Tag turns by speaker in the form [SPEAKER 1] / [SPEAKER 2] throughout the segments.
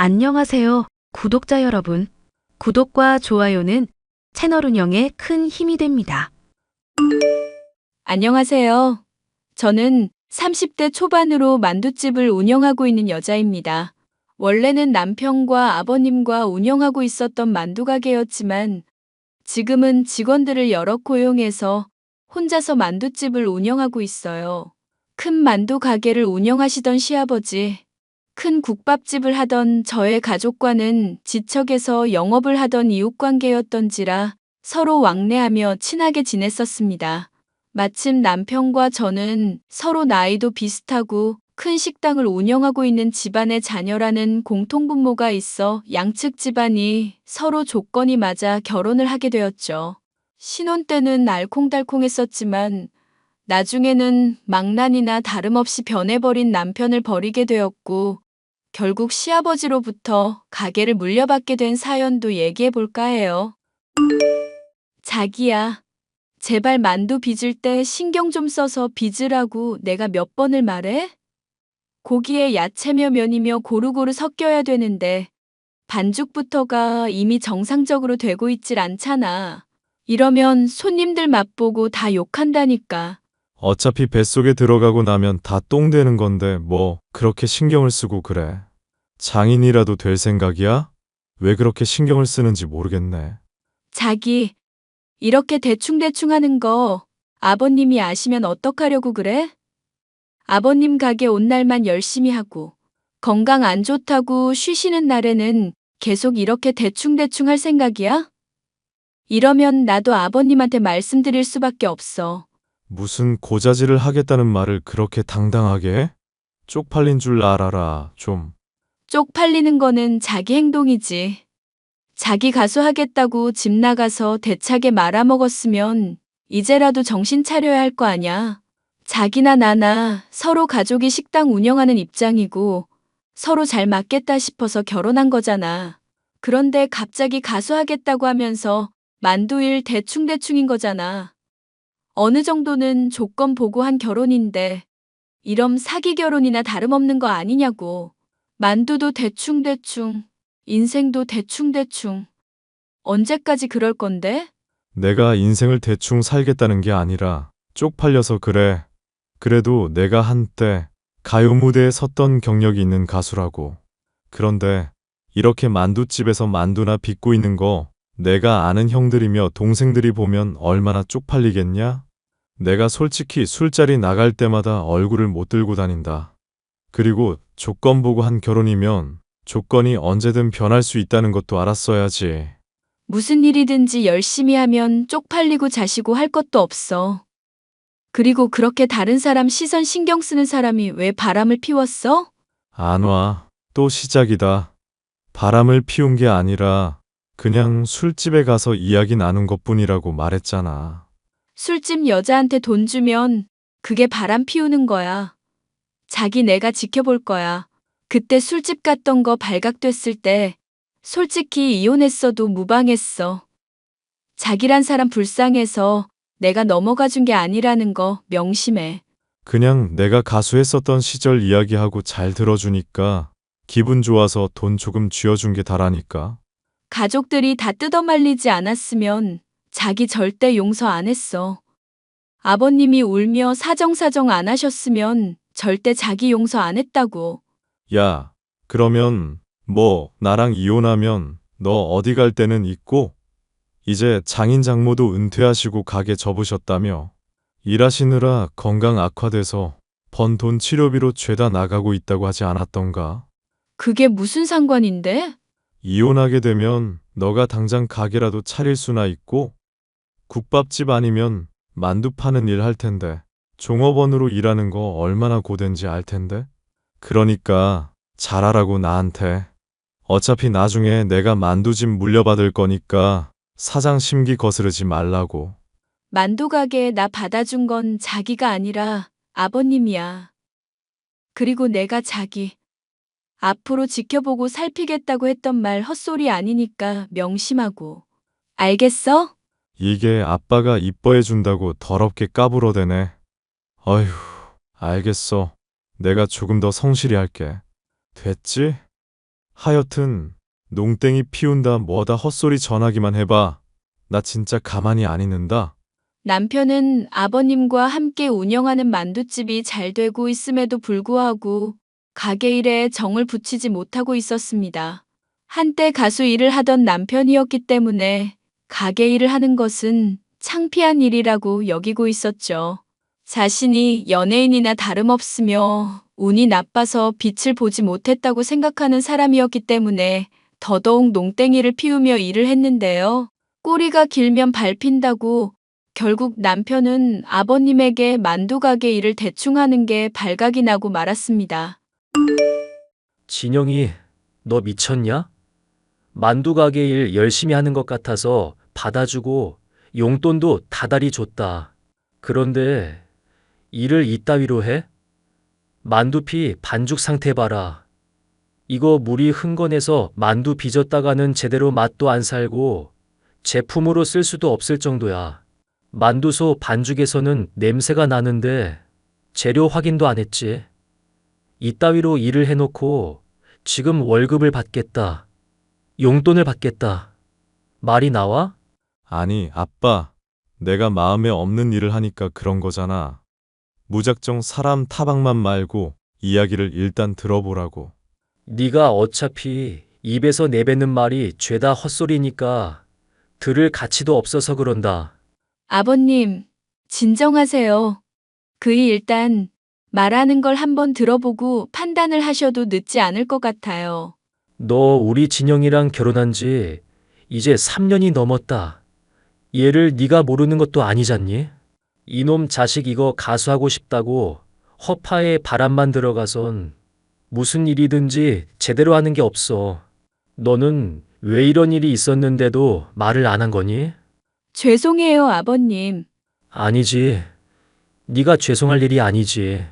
[SPEAKER 1] 안녕하세요, 구독자 여러분. 구독과 좋아요는 채널 운영에 큰 힘이 됩니다.
[SPEAKER 2] 안녕하세요. 저는 30대 초반으로 만두집을 운영하고 있는 여자입니다. 원래는 남편과 아버님과 운영하고 있었던 만두 가게였지만 지금은 직원들을 여러 고용해서 혼자서 만두집을 운영하고 있어요. 큰 만두 가게를 운영하시던 시아버지, 큰 국밥집을 하던 저의 가족과는 지척에서 영업을 하던 이웃관계였던지라 서로 왕래하며 친하게 지냈었습니다. 마침 남편과 저는 서로 나이도 비슷하고 큰 식당을 운영하고 있는 집안의 자녀라는 공통분모가 있어 양측 집안이 서로 조건이 맞아 결혼을 하게 되었죠. 신혼 때는 알콩달콩했었지만 나중에는 망난이나 다름없이 변해버린 남편을 버리게 되었고 결국 시아버지로부터 가게를 물려받게 된 사연도 얘기해 볼까 해요. 자기야, 제발 만두 빚을 때 신경 좀 써서 빚으라고 내가 몇 번을 말해? 고기에 야채며 면이며 고루고루 섞여야 되는데 반죽부터가 이미 정상적으로 되고 있질 않잖아. 이러면 손님들 맛보고 다 욕한다니까.
[SPEAKER 3] 어차피 뱃속에 들어가고 나면 다 똥 되는 건데 뭐 그렇게 신경을 쓰고 그래. 장인이라도 될 생각이야? 왜 그렇게 신경을 쓰는지 모르겠네.
[SPEAKER 2] 자기, 이렇게 대충대충 하는 거 아버님이 아시면 어떡하려고 그래? 아버님 가게 온 날만 열심히 하고 건강 안 좋다고 쉬시는 날에는 계속 이렇게 대충대충 할 생각이야? 이러면 나도 아버님한테 말씀드릴 수밖에 없어.
[SPEAKER 3] 무슨 고자질을 하겠다는 말을 그렇게 당당하게 해? 쪽팔린 줄 알아라, 좀.
[SPEAKER 2] 쪽팔리는 거는 자기 행동이지. 자기 가수 하겠다고 집 나가서 대차게 말아먹었으면 이제라도 정신 차려야 할 거 아냐. 자기나 나나 서로 가족이 식당 운영하는 입장이고 서로 잘 맞겠다 싶어서 결혼한 거잖아. 그런데 갑자기 가수 하겠다고 하면서 만두일 대충대충인 거잖아. 어느 정도는 조건 보고 한 결혼인데 이럼 사기 결혼이나 다름없는 거 아니냐고. 만두도 대충대충, 인생도 대충대충. 언제까지 그럴 건데?
[SPEAKER 3] 내가 인생을 대충 살겠다는 게 아니라 쪽팔려서 그래. 그래도 내가 한때 가요 무대에 섰던 경력이 있는 가수라고. 그런데 이렇게 만두집에서 만두나 빚고 있는 거 내가 아는 형들이며 동생들이 보면 얼마나 쪽팔리겠냐? 내가 솔직히 술자리 나갈 때마다 얼굴을 못 들고 다닌다. 그리고 조건 보고 한 결혼이면 조건이 언제든 변할 수 있다는 것도 알았어야지.
[SPEAKER 2] 무슨 일이든지 열심히 하면 쪽팔리고 자시고 할 것도 없어. 그리고 그렇게 다른 사람 시선 신경 쓰는 사람이 왜 바람을 피웠어?
[SPEAKER 3] 안 와. 또 시작이다. 바람을 피운 게 아니라 그냥 술집에 가서 이야기 나눈 것뿐이라고 말했잖아.
[SPEAKER 2] 술집 여자한테 돈 주면 그게 바람 피우는 거야. 자기 내가 지켜볼 거야. 그때 술집 갔던 거 발각됐을 때 솔직히 이혼했어도 무방했어. 자기란 사람 불쌍해서 내가 넘어가 준 게 아니라는 거 명심해.
[SPEAKER 3] 그냥 내가 가수했었던 시절 이야기하고 잘 들어주니까 기분 좋아서 돈 조금 쥐어준 게 다라니까.
[SPEAKER 2] 가족들이 다 뜯어말리지 않았으면 자기 절대 용서 안 했어. 아버님이 울며 사정사정 안 하셨으면 절대 자기 용서 안 했다고.
[SPEAKER 3] 야, 그러면 뭐 나랑 이혼하면 너 어디 갈 데는 있고? 이제 장인 장모도 은퇴하시고 가게 접으셨다며. 일하시느라 건강 악화돼서 번 돈 치료비로 죄다 나가고 있다고 하지 않았던가?
[SPEAKER 2] 그게 무슨 상관인데?
[SPEAKER 3] 이혼하게 되면 너가 당장 가게라도 차릴 수나 있고 국밥집 아니면 만두 파는 일 할 텐데 종업원으로 일하는 거 얼마나 고된지 알 텐데? 그러니까 잘하라고 나한테. 어차피 나중에 내가 만두집 물려받을 거니까 사장 심기 거스르지 말라고.
[SPEAKER 2] 만두 가게에 나 받아준 건 자기가 아니라 아버님이야. 그리고 내가 자기 앞으로 지켜보고 살피겠다고 했던 말 헛소리 아니니까 명심하고. 알겠어?
[SPEAKER 3] 이게 아빠가 이뻐해 준다고 더럽게 까불어대네. 어휴, 알겠어. 내가 조금 더 성실히 할게. 됐지? 하여튼 농땡이 피운다 뭐다 헛소리 전하기만 해봐. 나 진짜 가만히 안 있는다.
[SPEAKER 2] 남편은 아버님과 함께 운영하는 만두집이 잘 되고 있음에도 불구하고 가게 일에 정을 붙이지 못하고 있었습니다. 한때 가수 일을 하던 남편이었기 때문에 가게 일을 하는 것은 창피한 일이라고 여기고 있었죠. 자신이 연예인이나 다름없으며 운이 나빠서 빛을 보지 못했다고 생각하는 사람이었기 때문에 더더욱 농땡이를 피우며 일을 했는데요. 꼬리가 길면 밟힌다고 결국 남편은 아버님에게 만두 가게 일을 대충 하는 게 발각이 나고 말았습니다.
[SPEAKER 4] 진영이, 너 미쳤냐? 만두 가게 일 열심히 하는 것 같아서 받아주고 용돈도 다달이 줬다. 그런데 일을 이따위로 해? 만두피 반죽 상태 봐라. 이거 물이 흥건해서 만두 빚었다가는 제대로 맛도 안 살고 제품으로 쓸 수도 없을 정도야. 만두소 반죽에서는 냄새가 나는데 재료 확인도 안 했지. 이따위로 일을 해놓고 지금 월급을 받겠다. 용돈을 받겠다. 말이 나와?
[SPEAKER 3] 아니, 아빠. 내가 마음에 없는 일을 하니까 그런 거잖아. 무작정 사람 타박만 말고 이야기를 일단 들어보라고.
[SPEAKER 4] 네가 어차피 입에서 내뱉는 말이 죄다 헛소리니까 들을 가치도 없어서 그런다.
[SPEAKER 2] 아버님, 진정하세요. 그이 일단 말하는 걸 한번 들어보고 판단을 하셔도 늦지 않을 것 같아요.
[SPEAKER 4] 너 우리 진영이랑 결혼한 지 이제 3년이 넘었다. 얘를 네가 모르는 것도 아니잖니? 이놈 자식 이거 가수하고 싶다고 허파에 바람만 들어가선 무슨 일이든지 제대로 하는 게 없어. 너는 왜 이런 일이 있었는데도 말을 안 한 거니?
[SPEAKER 2] 죄송해요, 아버님.
[SPEAKER 4] 아니지. 네가 죄송할 일이 아니지.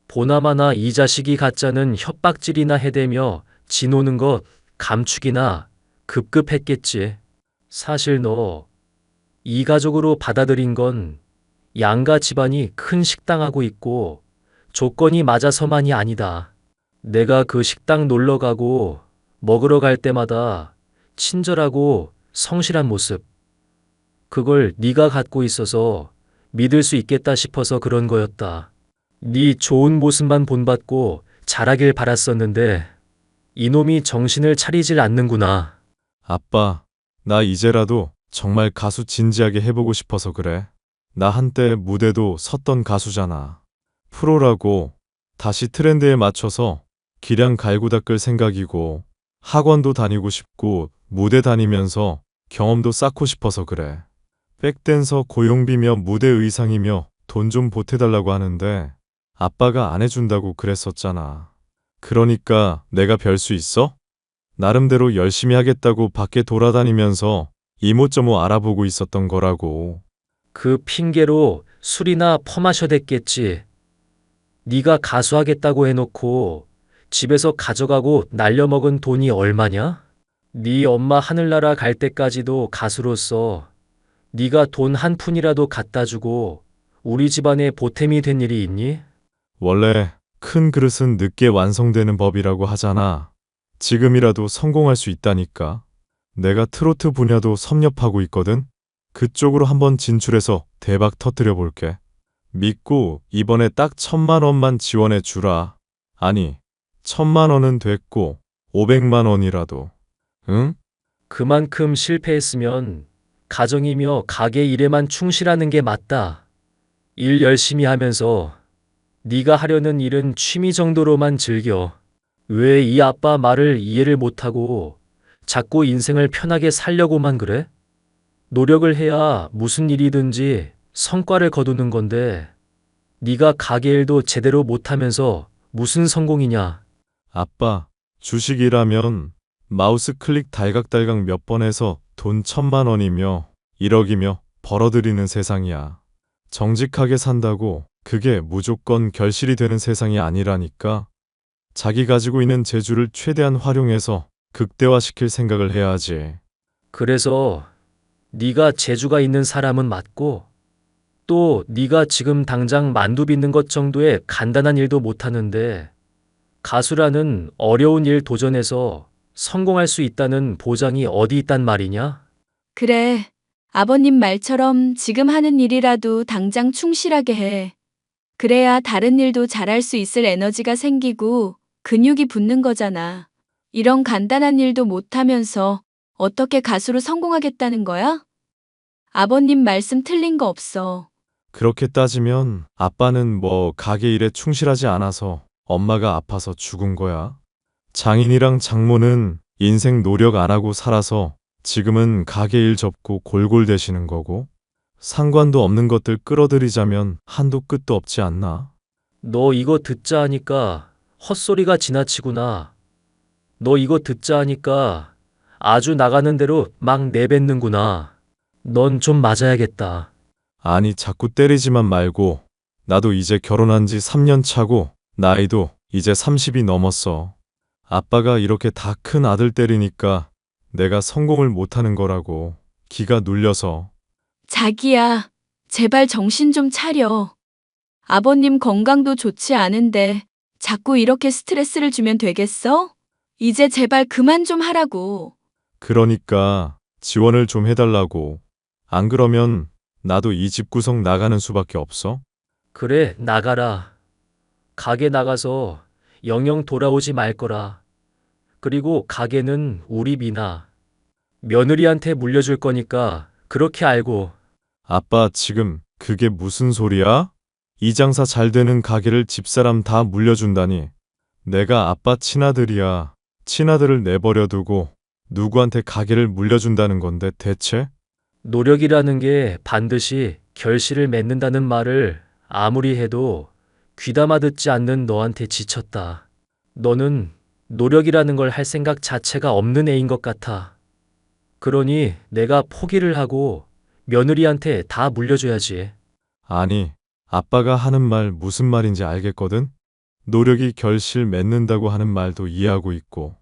[SPEAKER 4] 보나마나 이 자식이 가짜는 협박질이나 해대며 지노는 것 감추기나 급급했겠지. 사실 너 이 가족으로 받아들인 건 양가 집안이 큰 식당하고 있고 조건이 맞아서만이 아니다. 내가 그 식당 놀러 가고 먹으러 갈 때마다 친절하고 성실한 모습. 그걸 네가 갖고 있어서 믿을 수 있겠다 싶어서 그런 거였다. 네 좋은 모습만 본받고 잘하길 바랐었는데 이놈이 정신을 차리질 않는구나.
[SPEAKER 3] 아빠, 나 이제라도 정말 가수 진지하게 해보고 싶어서 그래. 나 한때 무대도 섰던 가수잖아. 프로라고 다시 트렌드에 맞춰서 기량 갈고 닦을 생각이고 학원도 다니고 싶고 무대 다니면서 경험도 쌓고 싶어서 그래. 백댄서 고용비며 무대 의상이며 돈 좀 보태달라고 하는데 아빠가 안 해준다고 그랬었잖아. 그러니까 내가 별 수 있어? 나름대로 열심히 하겠다고 밖에 돌아다니면서 이모저모 알아보고 있었던 거라고.
[SPEAKER 4] 그 핑계로 술이나 퍼마셔댔겠지. 네가 가수하겠다고 해놓고 집에서 가져가고 날려먹은 돈이 얼마냐? 네 엄마 하늘나라 갈 때까지도 가수로서 네가 돈 한 푼이라도 갖다 주고 우리 집안에 보탬이 된 일이 있니?
[SPEAKER 3] 원래 큰 그릇은 늦게 완성되는 법이라고 하잖아. 지금이라도 성공할 수 있다니까. 내가 트로트 분야도 섭렵하고 있거든. 그쪽으로 한번 진출해서 대박 터뜨려 볼게. 믿고 이번에 딱 1,000만 원만 지원해 주라. 아니, 1,000만 원은 됐고 500만 원이라도. 응?
[SPEAKER 4] 그만큼 실패했으면 가정이며 가게 일에만 충실하는 게 맞다. 일 열심히 하면서 네가 하려는 일은 취미 정도로만 즐겨. 왜 이 아빠 말을 이해를 못하고 자꾸 인생을 편하게 살려고만 그래? 노력을 해야 무슨 일이든지 성과를 거두는 건데 네가 가게 일도 제대로 못하면서 무슨 성공이냐?
[SPEAKER 3] 아빠, 주식이라면 마우스 클릭 달각달각 몇 번 해서 돈 1,000만 원이며 1억이며 벌어들이는 세상이야. 정직하게 산다고 그게 무조건 결실이 되는 세상이 아니라니까. 자기 가지고 있는 재주를 최대한 활용해서 극대화시킬 생각을 해야지.
[SPEAKER 4] 그래서 네가 재주가 있는 사람은 맞고 또 네가 지금 당장 만두 빚는 것 정도의 간단한 일도 못하는데 가수라는 어려운 일 도전해서 성공할 수 있다는 보장이 어디 있단 말이냐?
[SPEAKER 2] 그래. 아버님 말처럼 지금 하는 일이라도 당장 충실하게 해. 그래야 다른 일도 잘할 수 있을 에너지가 생기고 근육이 붙는 거잖아. 이런 간단한 일도 못하면서 어떻게 가수로 성공하겠다는 거야? 아버님 말씀 틀린 거 없어.
[SPEAKER 3] 그렇게 따지면 아빠는 뭐 가게 일에 충실하지 않아서 엄마가 아파서 죽은 거야. 장인이랑 장모는 인생 노력 안 하고 살아서 지금은 가게 일 접고 골골대시는 거고, 상관도 없는 것들 끌어들이자면 한도 끝도 없지 않나?
[SPEAKER 4] 너 이거 듣자 하니까 헛소리가 지나치구나. 너 이거 듣자 하니까 아주 나가는 대로 막 내뱉는구나. 넌 좀 맞아야겠다.
[SPEAKER 3] 아니, 자꾸 때리지만 말고, 나도 이제 결혼한 지 3년 차고 나이도 이제 30이 넘었어. 아빠가 이렇게 다 큰 아들 때리니까 내가 성공을 못하는 거라고. 기가 눌려서.
[SPEAKER 2] 자기야, 제발 정신 좀 차려. 아버님 건강도 좋지 않은데 자꾸 이렇게 스트레스를 주면 되겠어? 이제 제발 그만 좀 하라고.
[SPEAKER 3] 그러니까 지원을 좀 해달라고. 안 그러면 나도 이 집 구석 나가는 수밖에 없어.
[SPEAKER 4] 그래, 나가라. 가게 나가서 영영 돌아오지 말 거라. 그리고 가게는 우리 미나. 며느리한테 물려줄 거니까 그렇게 알고.
[SPEAKER 3] 아빠, 지금 그게 무슨 소리야? 이 장사 잘 되는 가게를 집사람 다 물려준다니. 내가 아빠 친아들이야. 친아들을 내버려 두고 누구한테 가게를 물려준다는 건데 대체?
[SPEAKER 4] 노력이라는 게 반드시 결실을 맺는다는 말을 아무리 해도 귀담아 듣지 않는 너한테 지쳤다. 너는 노력이라는 걸 할 생각 자체가 없는 애인 것 같아. 그러니 내가 포기를 하고 며느리한테 다 물려줘야지.
[SPEAKER 3] 아니, 아빠가 하는 말 무슨 말인지 알겠거든? 노력이 결실 맺는다고 하는 말도 이해하고 있고.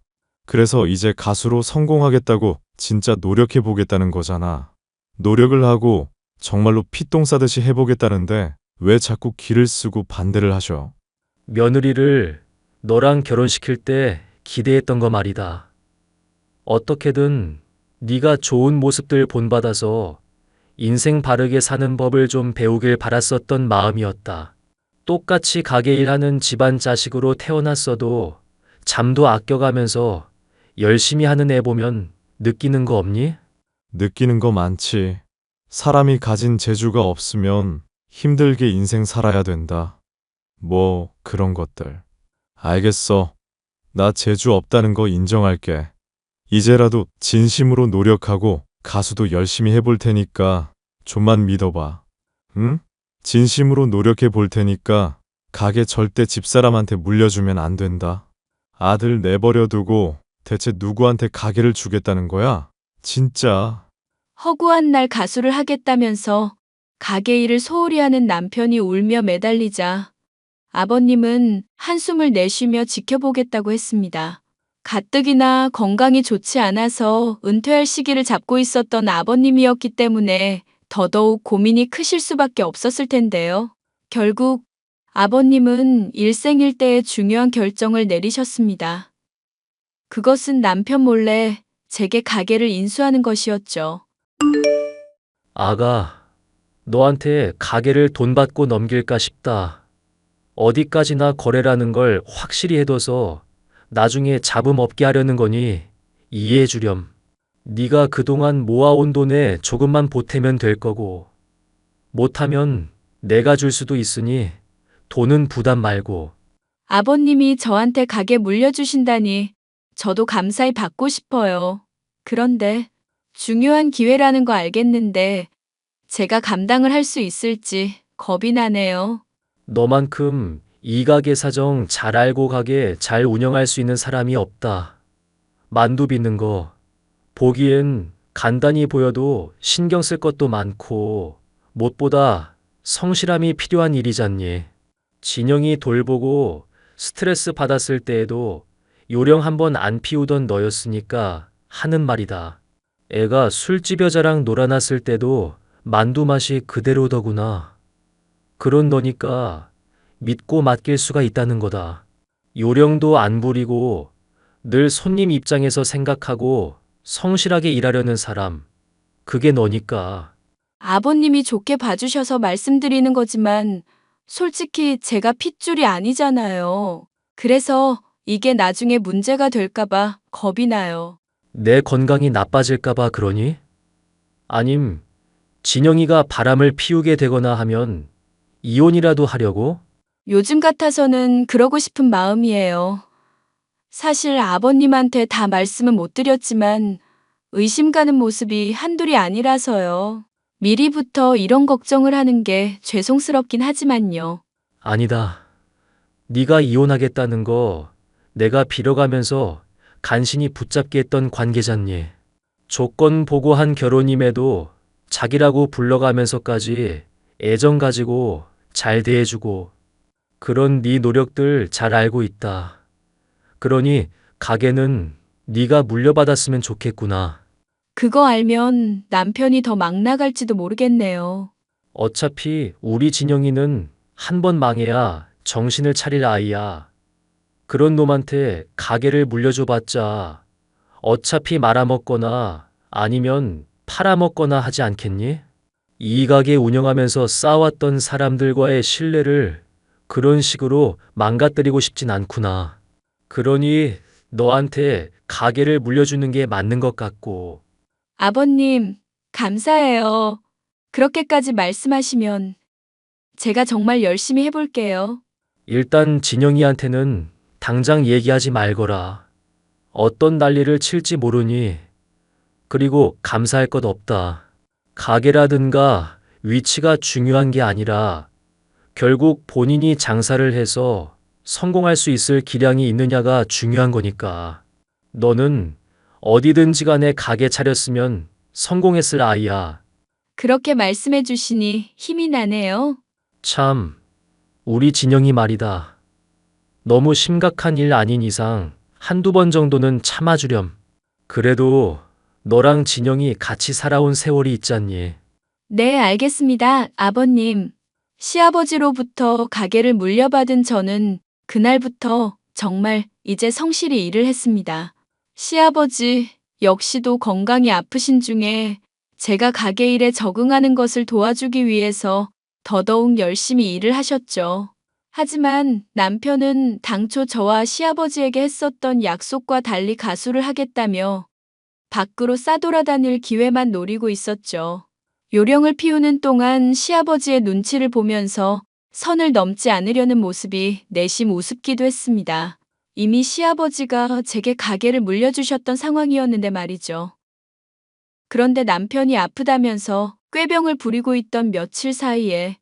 [SPEAKER 3] 그래서 이제 가수로 성공하겠다고 진짜 노력해 보겠다는 거잖아. 노력을 하고 정말로 피똥 싸듯이 해보겠다는데 왜 자꾸 기를 쓰고 반대를 하셔?
[SPEAKER 4] 며느리를 너랑 결혼시킬 때 기대했던 거 말이다. 어떻게든 네가 좋은 모습들 본받아서 인생 바르게 사는 법을 좀 배우길 바랐었던 마음이었다. 똑같이 가게 일하는 집안 자식으로 태어났어도 잠도 아껴가면서 열심히 하는 애 보면 느끼는 거 없니?
[SPEAKER 3] 느끼는 거 많지. 사람이 가진 재주가 없으면 힘들게 인생 살아야 된다. 뭐 그런 것들. 알겠어. 나 재주 없다는 거 인정할게. 이제라도 진심으로 노력하고 가수도 열심히 해볼 테니까 좀만 믿어봐. 응? 진심으로 노력해 볼 테니까 가게 절대 집사람한테 물려주면 안 된다. 아들 내버려 두고 대체 누구한테 가게를 주겠다는 거야? 진짜.
[SPEAKER 2] 허구한 날 가수를 하겠다면서 가게 일을 소홀히 하는 남편이 울며 매달리자 아버님은 한숨을 내쉬며 지켜보겠다고 했습니다. 가뜩이나 건강이 좋지 않아서 은퇴할 시기를 잡고 있었던 아버님이었기 때문에 더더욱 고민이 크실 수밖에 없었을 텐데요. 결국 아버님은 일생일대의 중요한 결정을 내리셨습니다. 그것은 남편 몰래 제게 가게를 인수하는 것이었죠.
[SPEAKER 4] 아가, 너한테 가게를 돈 받고 넘길까 싶다. 어디까지나 거래라는 걸 확실히 해둬서 나중에 잡음 없게 하려는 거니 이해해 주렴. 네가 그동안 모아온 돈에 조금만 보태면 될 거고, 못하면 내가 줄 수도 있으니 돈은 부담 말고.
[SPEAKER 2] 아버님이 저한테 가게 물려주신다니 저도 감사히 받고 싶어요. 그런데 중요한 기회라는 거 알겠는데 제가 감당을 할 수 있을지 겁이 나네요.
[SPEAKER 4] 너만큼 이 가게 사정 잘 알고 가게 잘 운영할 수 있는 사람이 없다. 만두 빚는 거 보기엔 간단히 보여도 신경 쓸 것도 많고 무엇보다 성실함이 필요한 일이잖니. 진영이 돌보고 스트레스 받았을 때에도 요령 한번 안 피우던 너였으니까 하는 말이다. 애가 술집 여자랑 놀아났을 때도 만두 맛이 그대로더구나. 그런 너니까 믿고 맡길 수가 있다는 거다. 요령도 안 부리고 늘 손님 입장에서 생각하고 성실하게 일하려는 사람. 그게 너니까.
[SPEAKER 2] 아버님이 좋게 봐주셔서 말씀드리는 거지만 솔직히 제가 핏줄이 아니잖아요. 그래서 이게 나중에 문제가 될까봐 겁이 나요.
[SPEAKER 4] 내 건강이 나빠질까봐 그러니? 아님, 진영이가 바람을 피우게 되거나 하면 이혼이라도 하려고?
[SPEAKER 2] 요즘 같아서는 그러고 싶은 마음이에요. 사실 아버님한테 다 말씀은 못 드렸지만 의심 가는 모습이 한둘이 아니라서요. 미리부터 이런 걱정을 하는 게 죄송스럽긴 하지만요.
[SPEAKER 4] 아니다. 네가 이혼하겠다는 거 내가 빌어가면서 간신히 붙잡게 했던 관계잖니. 조건 보고 한 결혼임에도 자기라고 불러가면서까지 애정 가지고 잘 대해주고 그런 네 노력들 잘 알고 있다. 그러니 가게는 네가 물려받았으면 좋겠구나.
[SPEAKER 2] 그거 알면 남편이 더 막 나갈지도 모르겠네요.
[SPEAKER 4] 어차피 우리 진영이는 한 번 망해야 정신을 차릴 아이야. 그런 놈한테 가게를 물려줘봤자 어차피 말아먹거나 아니면 팔아먹거나 하지 않겠니? 이 가게 운영하면서 쌓아왔던 사람들과의 신뢰를 그런 식으로 망가뜨리고 싶진 않구나. 그러니 너한테 가게를 물려주는 게 맞는 것 같고.
[SPEAKER 2] 아버님, 감사해요. 그렇게까지 말씀하시면 제가 정말 열심히 해볼게요.
[SPEAKER 4] 일단 진영이한테는 당장 얘기하지 말거라. 어떤 난리를 칠지 모르니. 그리고 감사할 것 없다. 가게라든가 위치가 중요한 게 아니라 결국 본인이 장사를 해서 성공할 수 있을 기량이 있느냐가 중요한 거니까. 너는 어디든지 간에 가게 차렸으면 성공했을 아이야.
[SPEAKER 2] 그렇게 말씀해 주시니 힘이 나네요.
[SPEAKER 4] 참, 우리 진영이 말이다. 너무 심각한 일 아닌 이상 한두 번 정도는 참아주렴. 그래도 너랑 진영이 같이 살아온 세월이 있잖니.
[SPEAKER 2] 네, 알겠습니다, 아버님. 시아버지로부터 가게를 물려받은 저는 그날부터 정말 이제 성실히 일을 했습니다. 시아버지 역시도 건강이 아프신 중에 제가 가게 일에 적응하는 것을 도와주기 위해서 더더욱 열심히 일을 하셨죠. 하지만 남편은 당초 저와 시아버지에게 했었던 약속과 달리 가수를 하겠다며 밖으로 싸돌아다닐 기회만 노리고 있었죠. 요령을 피우는 동안 시아버지의 눈치를 보면서 선을 넘지 않으려는 모습이 내심 우습기도 했습니다. 이미 시아버지가 제게 가게를 물려주셨던 상황이었는데 말이죠. 그런데 남편이 아프다면서 꾀병을 부리고 있던 며칠 사이에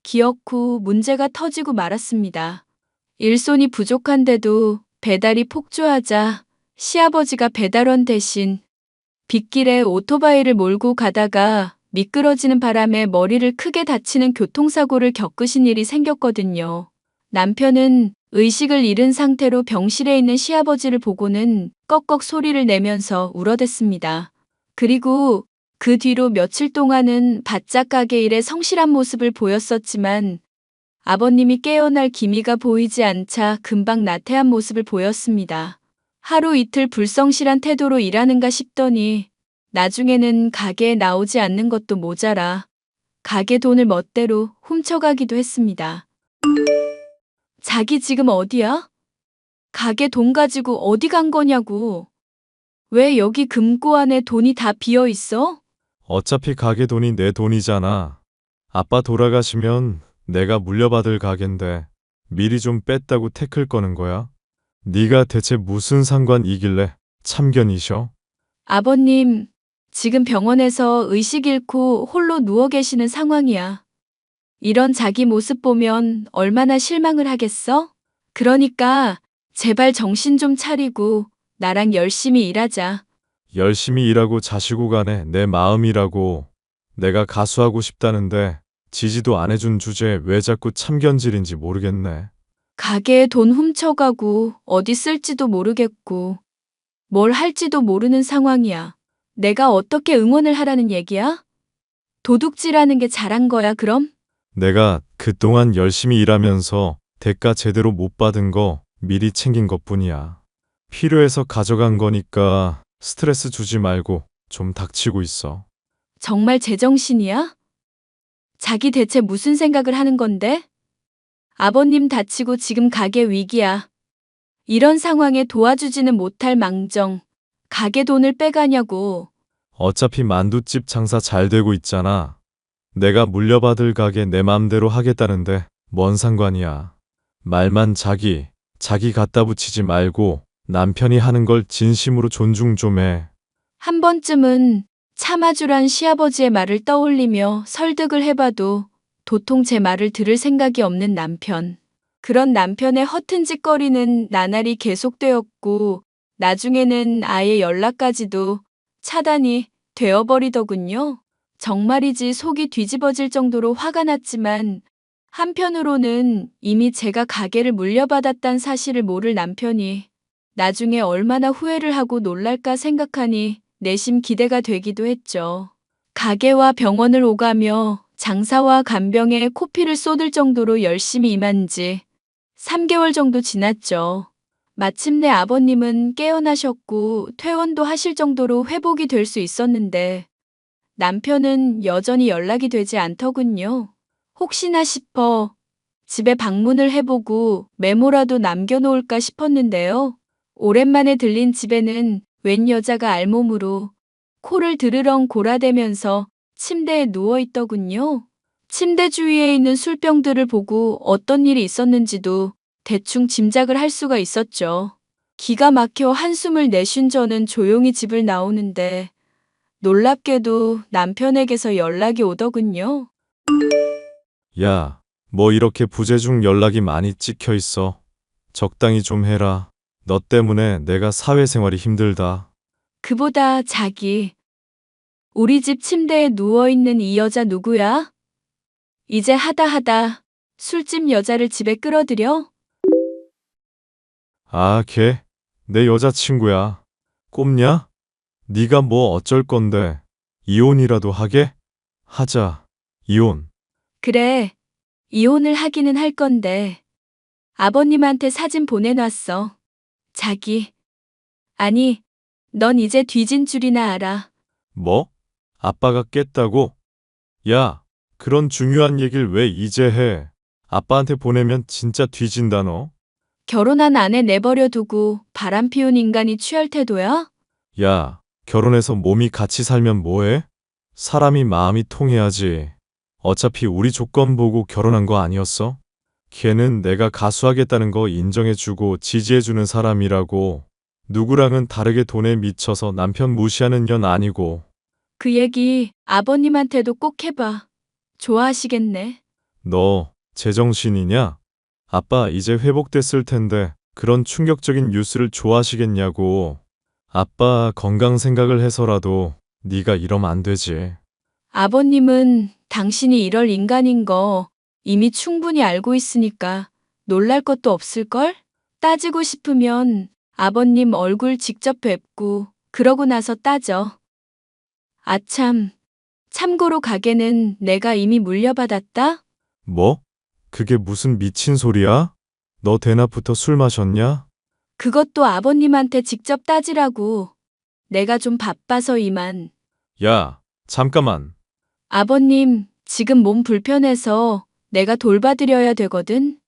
[SPEAKER 2] 기억 후 문제가 터지고 말았습니다. 일손이 부족한데도 배달이 폭주하자 시아버지가 배달원 대신 빗길에 오토바이를 몰고 가다가 미끄러지는 바람에 머리를 크게 다치는 교통사고를 겪으신 일이 생겼거든요. 남편은 의식을 잃은 상태로 병실에 있는 시아버지를 보고는 꺽꺽 소리를 내면서 울어댔습니다. 그리고 그 뒤로 며칠 동안은 바짝 가게 일에 성실한 모습을 보였었지만 아버님이 깨어날 기미가 보이지 않자 금방 나태한 모습을 보였습니다. 하루 이틀 불성실한 태도로 일하는가 싶더니 나중에는 가게에 나오지 않는 것도 모자라 가게 돈을 멋대로 훔쳐가기도 했습니다. 자기 지금 어디야? 가게 돈 가지고 어디 간 거냐고. 왜 여기 금고 안에 돈이 다 비어 있어?
[SPEAKER 3] 어차피 가게 돈이 내 돈이잖아. 아빠 돌아가시면 내가 물려받을 가게인데 미리 좀 뺐다고 태클 거는 거야? 네가 대체 무슨 상관이길래 참견이셔?
[SPEAKER 2] 아버님, 지금 병원에서 의식 잃고 홀로 누워 계시는 상황이야. 이런 자기 모습 보면 얼마나 실망을 하겠어? 그러니까 제발 정신 좀 차리고 나랑 열심히 일하자.
[SPEAKER 3] 열심히 일하고 자시고 가네 내 마음이라고. 내가 가수하고 싶다는데 지지도 안 해준 주제에 왜 자꾸 참견질인지 모르겠네.
[SPEAKER 2] 가게에 돈 훔쳐가고 어디 쓸지도 모르겠고 뭘 할지도 모르는 상황이야. 내가 어떻게 응원을 하라는 얘기야? 도둑질하는 게 잘한 거야, 그럼?
[SPEAKER 3] 내가 그동안 열심히 일하면서 대가 제대로 못 받은 거 미리 챙긴 것뿐이야. 필요해서 가져간 거니까 스트레스 주지 말고 좀 닥치고 있어.
[SPEAKER 2] 정말 제정신이야? 자기 대체 무슨 생각을 하는 건데? 아버님 다치고 지금 가게 위기야. 이런 상황에 도와주지는 못할 망정. 가게 돈을 빼가냐고.
[SPEAKER 3] 어차피 만두집 장사 잘 되고 있잖아. 내가 물려받을 가게 내 맘대로 하겠다는데 뭔 상관이야. 말만 자기 갖다 붙이지 말고 남편이 하는 걸 진심으로 존중 좀 해.
[SPEAKER 2] 한 번쯤은 참아주란 시아버지의 말을 떠올리며 설득을 해봐도 도통 제 말을 들을 생각이 없는 남편. 그런 남편의 허튼 짓거리는 나날이 계속되었고 나중에는 아예 연락까지도 차단이 되어버리더군요. 정말이지 속이 뒤집어질 정도로 화가 났지만 한편으로는 이미 제가 가게를 물려받았다는 사실을 모를 남편이 나중에 얼마나 후회를 하고 놀랄까 생각하니 내심 기대가 되기도 했죠. 가게와 병원을 오가며 장사와 간병에 코피를 쏟을 정도로 열심히 임한 지 3개월 정도 지났죠. 마침내 아버님은 깨어나셨고 퇴원도 하실 정도로 회복이 될 수 있었는데 남편은 여전히 연락이 되지 않더군요. 혹시나 싶어 집에 방문을 해보고 메모라도 남겨놓을까 싶었는데요. 오랜만에 들린 집에는 웬 여자가 알몸으로 코를 드르렁 골아대면서 침대에 누워있더군요. 침대 주위에 있는 술병들을 보고 어떤 일이 있었는지도 대충 짐작을 할 수가 있었죠. 기가 막혀 한숨을 내쉰 저는 조용히 집을 나오는데 놀랍게도 남편에게서 연락이 오더군요.
[SPEAKER 3] 야, 뭐 이렇게 부재중 연락이 많이 찍혀 있어. 적당히 좀 해라. 너 때문에 내가 사회생활이 힘들다.
[SPEAKER 2] 그보다 자기, 우리 집 침대에 누워있는 이 여자 누구야? 이제 하다 술집 여자를 집에 끌어들여?
[SPEAKER 3] 아, 걔? 내 여자친구야. 꼽냐? 네가 뭐 어쩔 건데. 이혼이라도 하게? 하자. 이혼.
[SPEAKER 2] 그래, 이혼을 하기는 할 건데 아버님한테 사진 보내놨어. 자기. 아니, 넌 이제 뒤진 줄이나 알아.
[SPEAKER 3] 뭐? 아빠가 깼다고? 야, 그런 중요한 얘기를 왜 이제 해? 아빠한테 보내면 진짜 뒤진다 너.
[SPEAKER 2] 결혼한 아내 내버려 두고 바람 피운 인간이 취할 태도야?
[SPEAKER 3] 야, 결혼해서 몸이 같이 살면 뭐해? 사람이 마음이 통해야지. 어차피 우리 조건 보고 결혼한 거 아니었어? 걔는 내가 가수하겠다는 거 인정해주고 지지해주는 사람이라고. 누구랑은 다르게 돈에 미쳐서 남편 무시하는 년 아니고.
[SPEAKER 2] 그 얘기 아버님한테도 꼭 해봐. 좋아하시겠네.
[SPEAKER 3] 너 제정신이냐? 아빠 이제 회복됐을 텐데 그런 충격적인 뉴스를 좋아하시겠냐고. 아빠 건강 생각을 해서라도 네가 이러면 안 되지.
[SPEAKER 2] 아버님은 당신이 이럴 인간인 거 이미 충분히 알고 있으니까 놀랄 것도 없을걸? 따지고 싶으면 아버님 얼굴 직접 뵙고 그러고 나서 따져. 아참, 참고로 가게는 내가 이미 물려받았다?
[SPEAKER 3] 뭐? 그게 무슨 미친 소리야? 너 대낮부터 술 마셨냐?
[SPEAKER 2] 그것도 아버님한테 직접 따지라고. 내가 좀 바빠서 이만.
[SPEAKER 3] 야, 잠깐만.
[SPEAKER 2] 아버님, 지금 몸 불편해서 내가 돌봐드려야 되거든.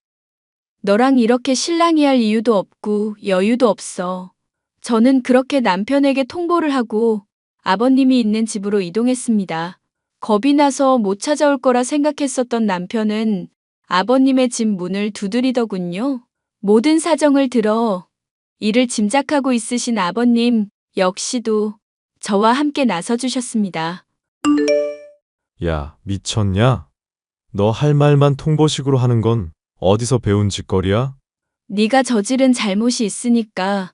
[SPEAKER 2] 너랑 이렇게 실랑이 할 이유도 없고 여유도 없어. 저는 그렇게 남편에게 통보를 하고 아버님이 있는 집으로 이동했습니다. 겁이 나서 못 찾아올 거라 생각했었던 남편은 아버님의 집 문을 두드리더군요. 모든 사정을 들어 이를 짐작하고 있으신 아버님 역시도 저와 함께 나서주셨습니다.
[SPEAKER 3] 야, 미쳤냐? 너 할 말만 통보식으로 하는 건 어디서 배운 짓거리야?
[SPEAKER 2] 네가 저지른 잘못이 있으니까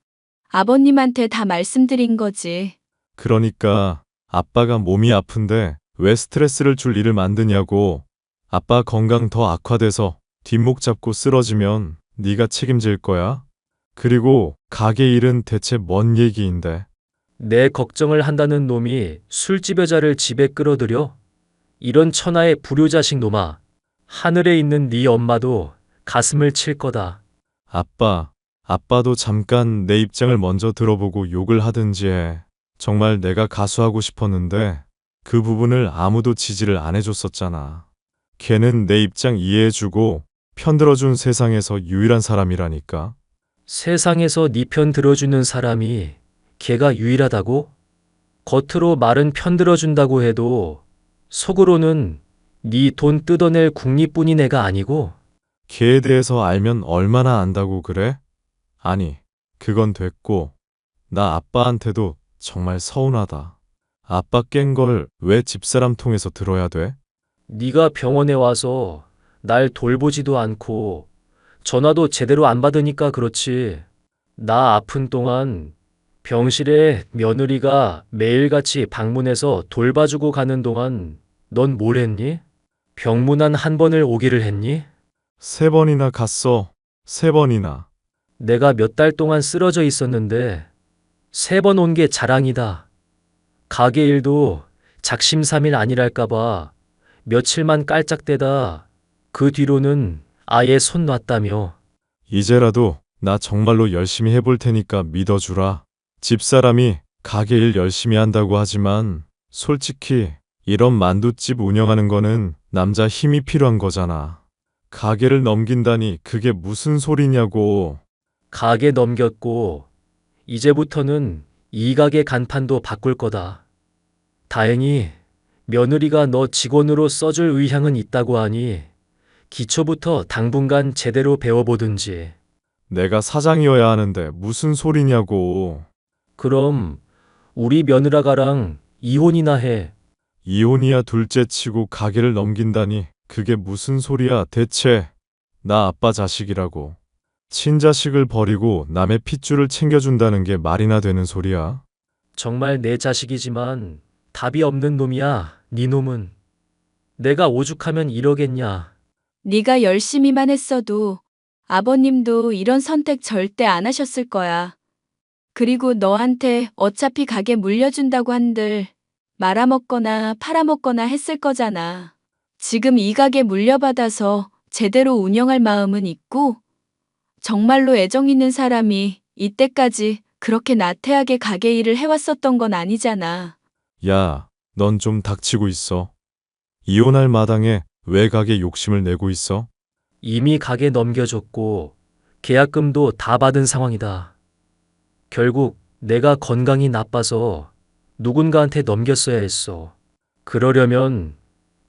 [SPEAKER 2] 아버님한테 다 말씀드린 거지.
[SPEAKER 3] 그러니까 아빠가 몸이 아픈데 왜 스트레스를 줄 일을 만드냐고. 아빠 건강 더 악화돼서 뒷목 잡고 쓰러지면 네가 책임질 거야. 그리고 가게 일은 대체 뭔 얘기인데.
[SPEAKER 4] 내 걱정을 한다는 놈이 술집 여자를 집에 끌어들여? 이런 천하의 불효자식 놈아. 하늘에 있는 네 엄마도 가슴을 칠 거다.
[SPEAKER 3] 아빠, 아빠도 잠깐 내 입장을 먼저 들어보고 욕을 하든지 해. 정말 내가 가수하고 싶었는데 그 부분을 아무도 지지를 안 해줬었잖아. 걔는 내 입장 이해해주고 편들어준 세상에서 유일한 사람이라니까.
[SPEAKER 4] 세상에서 네 편 들어주는 사람이 걔가 유일하다고? 겉으로 말은 편 들어준다고 해도 속으로는 네 돈 뜯어낼 국리뿐인 애가 아니고?
[SPEAKER 3] 걔에 대해서 알면 얼마나 안다고 그래? 아니, 그건 됐고 나 아빠한테도 정말 서운하다. 아빠 깬 걸 왜 집사람 통해서 들어야 돼?
[SPEAKER 4] 네가 병원에 와서 날 돌보지도 않고 전화도 제대로 안 받으니까 그렇지. 나 아픈 동안 병실에 며느리가 매일같이 방문해서 돌봐주고 가는 동안 넌 뭘 했니? 병문안 한 번을 오기를 했니?
[SPEAKER 3] 3번이나 갔어. 3번이나.
[SPEAKER 4] 내가 몇 달 동안 쓰러져 있었는데 3번 온 게 자랑이다. 가게 일도 작심삼일 아니랄까봐 며칠만 깔짝대다 그 뒤로는 아예 손 놨다며.
[SPEAKER 3] 이제라도 나 정말로 열심히 해볼 테니까 믿어주라. 집사람이 가게 일 열심히 한다고 하지만 솔직히 이런 만두집 운영하는 거는 남자 힘이 필요한 거잖아. 가게를 넘긴다니 그게 무슨 소리냐고.
[SPEAKER 4] 가게 넘겼고 이제부터는 이 가게 간판도 바꿀 거다. 다행히 며느리가 너 직원으로 써줄 의향은 있다고 하니 기초부터 당분간 제대로 배워보든지.
[SPEAKER 3] 내가 사장이어야 하는데 무슨 소리냐고.
[SPEAKER 4] 그럼 우리 며느라가랑 이혼이나 해.
[SPEAKER 3] 이혼이야 둘째 치고 가게를 넘긴다니 그게 무슨 소리야 대체. 나 아빠 자식이라고. 친자식을 버리고 남의 핏줄을 챙겨준다는 게 말이나 되는 소리야?
[SPEAKER 4] 정말 내 자식이지만 답이 없는 놈이야, 네 놈은. 내가 오죽하면 이러겠냐.
[SPEAKER 2] 네가 열심히만 했어도 아버님도 이런 선택 절대 안 하셨을 거야. 그리고 너한테 어차피 가게 물려준다고 한들 말아먹거나 팔아먹거나 했을 거잖아. 지금 이 가게 물려받아서 제대로 운영할 마음은 있고 정말로 애정 있는 사람이 이때까지 그렇게 나태하게 가게 일을 해왔었던 건 아니잖아.
[SPEAKER 3] 야, 넌 좀 닥치고 있어. 이혼할 마당에 왜 가게 욕심을 내고 있어?
[SPEAKER 4] 이미 가게 넘겨줬고 계약금도 다 받은 상황이다. 결국 내가 건강이 나빠서 누군가한테 넘겼어야 했어. 그러려면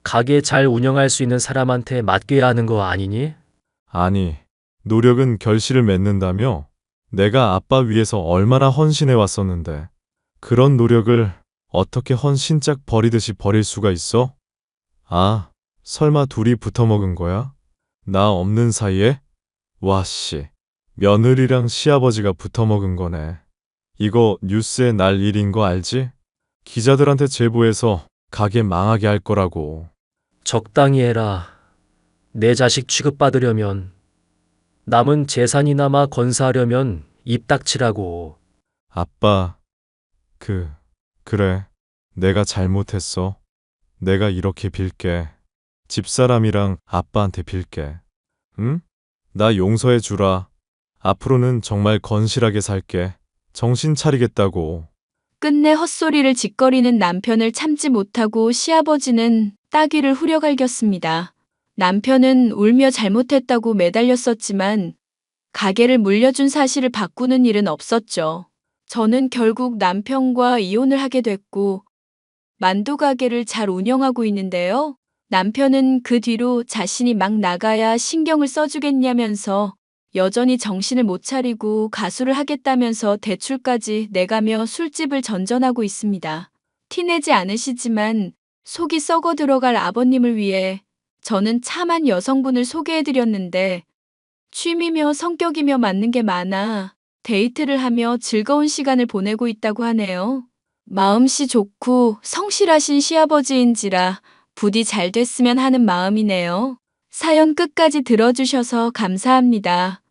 [SPEAKER 4] 가게 잘 운영할 수 있는 사람한테 맡겨야 하는 거 아니니?
[SPEAKER 3] 아니, 노력은 결실을 맺는다며? 내가 아빠 위해서 얼마나 헌신해 왔었는데 그런 노력을 어떻게 헌신짝 버리듯이 버릴 수가 있어? 아, 설마 둘이 붙어먹은 거야? 나 없는 사이에? 와 씨, 며느리랑 시아버지가 붙어먹은 거네. 이거 뉴스에 날 일인 거 알지? 기자들한테 제보해서 가게 망하게 할 거라고.
[SPEAKER 4] 적당히 해라. 내 자식 취급받으려면, 남은 재산이나마 건사하려면 입 닥치라고.
[SPEAKER 3] 아빠, 그래. 내가 잘못했어. 내가 이렇게 빌게. 집사람이랑 아빠한테 빌게. 응? 나 용서해 주라. 앞으로는 정말 건실하게 살게. 정신 차리겠다고.
[SPEAKER 2] 끝내 헛소리를 짓거리는 남편을 참지 못하고 시아버지는 따귀를 후려갈겼습니다. 남편은 울며 잘못했다고 매달렸었지만 가게를 물려준 사실을 바꾸는 일은 없었죠. 저는 결국 남편과 이혼을 하게 됐고 만두 가게를 잘 운영하고 있는데요. 남편은 그 뒤로 자신이 막 나가야 신경을 써주겠냐면서 여전히 정신을 못 차리고 가수를 하겠다면서 대출까지 내가며 술집을 전전하고 있습니다. 티내지 않으시지만 속이 썩어 들어갈 아버님을 위해 저는 참한 여성분을 소개해드렸는데 취미며 성격이며 맞는 게 많아 데이트를 하며 즐거운 시간을 보내고 있다고 하네요. 마음씨 좋고 성실하신 시아버지인지라 부디 잘 됐으면 하는 마음이네요. 사연 끝까지 들어주셔서 감사합니다.